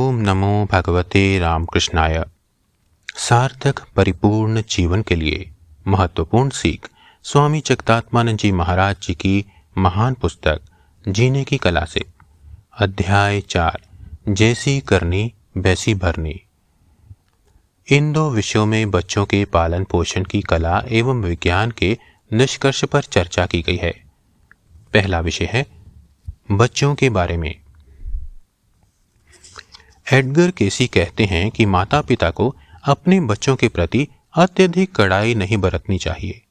ओम नमो भगवते रामकृष्णाय। सार्थक परिपूर्ण जीवन के लिए महत्वपूर्ण सीख स्वामी जगदात्मानंद जी महाराज जी की महान पुस्तक जीने की कला से। अध्याय 4, जैसी करनी वैसी भरनी। इन दो विषयों में बच्चों के पालन पोषण की कला एवं विज्ञान के निष्कर्ष पर चर्चा की गई है। पहला विषय है बच्चों के बारे में। एडगर केसी कहते हैं कि माता पिता को अपने बच्चों के प्रति अत्यधिक कड़ाई नहीं बरतनी चाहिए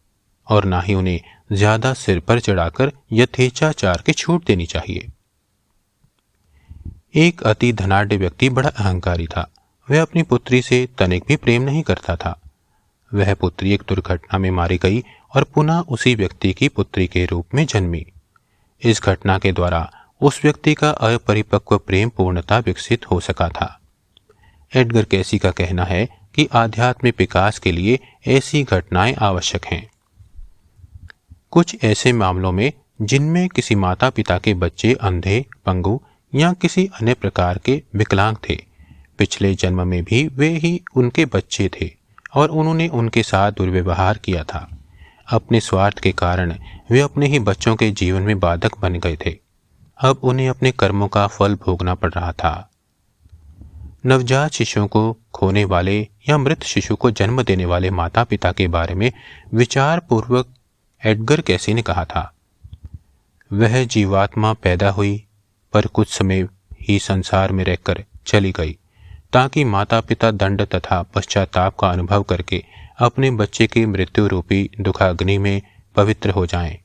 और ना ही उन्हें ज्यादा सिर पर चढ़ाकर यथेच्छाचार की छूट देनी चाहिए। एक अति धनाढ्य व्यक्ति बड़ा अहंकारी था। वह अपनी पुत्री से तनिक भी प्रेम नहीं करता था। वह पुत्री एक दुर्घटना में मारी गई और पुनः उसी व्यक्ति की पुत्री के रूप में जन्मी। इस घटना के द्वारा उस व्यक्ति का अपरिपक्व प्रेम पूर्णता विकसित हो सका था। एडगर कैसी का कहना है कि आध्यात्मिक विकास के लिए ऐसी घटनाएं आवश्यक हैं। कुछ ऐसे मामलों में जिनमें किसी माता पिता के बच्चे अंधे, पंगु या किसी अन्य प्रकार के विकलांग थे, पिछले जन्म में भी वे ही उनके बच्चे थे और उन्होंने उनके साथ दुर्व्यवहार किया था। अपने स्वार्थ के कारण वे अपने ही बच्चों के जीवन में बाधक बन गए थे। अब उन्हें अपने कर्मों का फल भोगना पड़ रहा था। नवजात शिशुओं को खोने वाले या मृत शिशु को जन्म देने वाले माता पिता के बारे में विचार पूर्वक एडगर कैसी ने कहा था, वह जीवात्मा पैदा हुई पर कुछ समय ही संसार में रहकर चली गई ताकि माता पिता दंड तथा पश्चाताप का अनुभव करके अपने बच्चे की मृत्यु रूपी दुखाग्नि में पवित्र हो जाएं।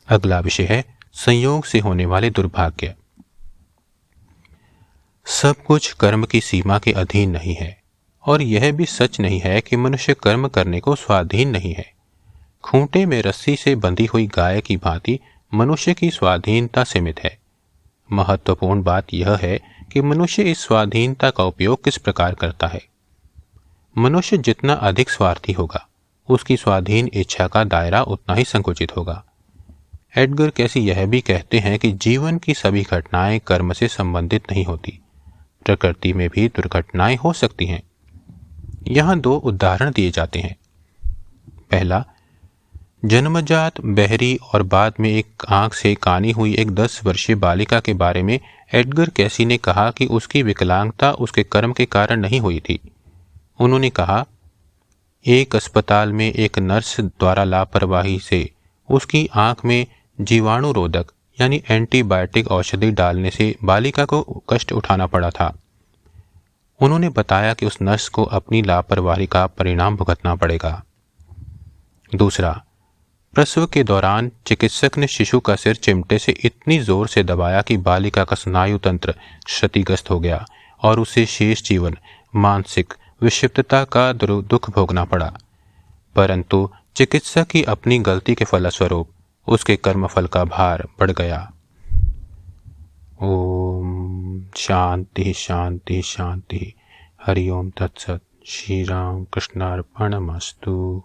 अगला विषय है संयोग से होने वाले दुर्भाग्य। सब कुछ कर्म की सीमा के अधीन नहीं है और यह भी सच नहीं है कि मनुष्य कर्म करने को स्वाधीन नहीं है। खूंटे में रस्सी से बंधी हुई गाय की भांति मनुष्य की स्वाधीनता सीमित है। महत्वपूर्ण बात यह है कि मनुष्य इस स्वाधीनता का उपयोग किस प्रकार करता है। मनुष्य जितना अधिक स्वार्थी होगा, उसकी स्वाधीन इच्छा का दायरा उतना ही संकुचित होगा। एडगर कैसी यह भी कहते हैं कि जीवन की सभी घटनाएं कर्म से संबंधित नहीं होती। प्रकृति में भी दुर्घटनाएं हो सकती हैं। यहां दो उदाहरण दिए जाते हैं। पहला, जन्मजात बहरी और बाद में एक आंख से कानी हुई एक 10 वर्षीय बालिका के बारे में एडगर कैसी ने कहा कि उसकी विकलांगता उसके कर्म के कारण नहीं हुई थी। उन्होंने कहा, एक अस्पताल में एक नर्स द्वारा लापरवाही से उसकी आंख में जीवाणुरोधक यानी एंटीबायोटिक औषधि डालने से बालिका को कष्ट उठाना पड़ा था। उन्होंने बताया कि उस नर्स को अपनी लापरवाही का परिणाम भुगतना पड़ेगा। दूसरा, प्रसव के दौरान चिकित्सक ने शिशु का सिर चिमटे से इतनी जोर से दबाया कि बालिका का स्नायु तंत्र क्षतिग्रस्त हो गया और उसे शेष जीवन मानसिक विक्षिप्तता का दुख भोगना पड़ा। परंतु चिकित्सक की अपनी गलती के फलस्वरूप उसके कर्मफल का भार बढ़ गया। ओम शांति शांति शांति। हरि ओम तत्सत। श्री राम कृष्णार्पणमस्तु।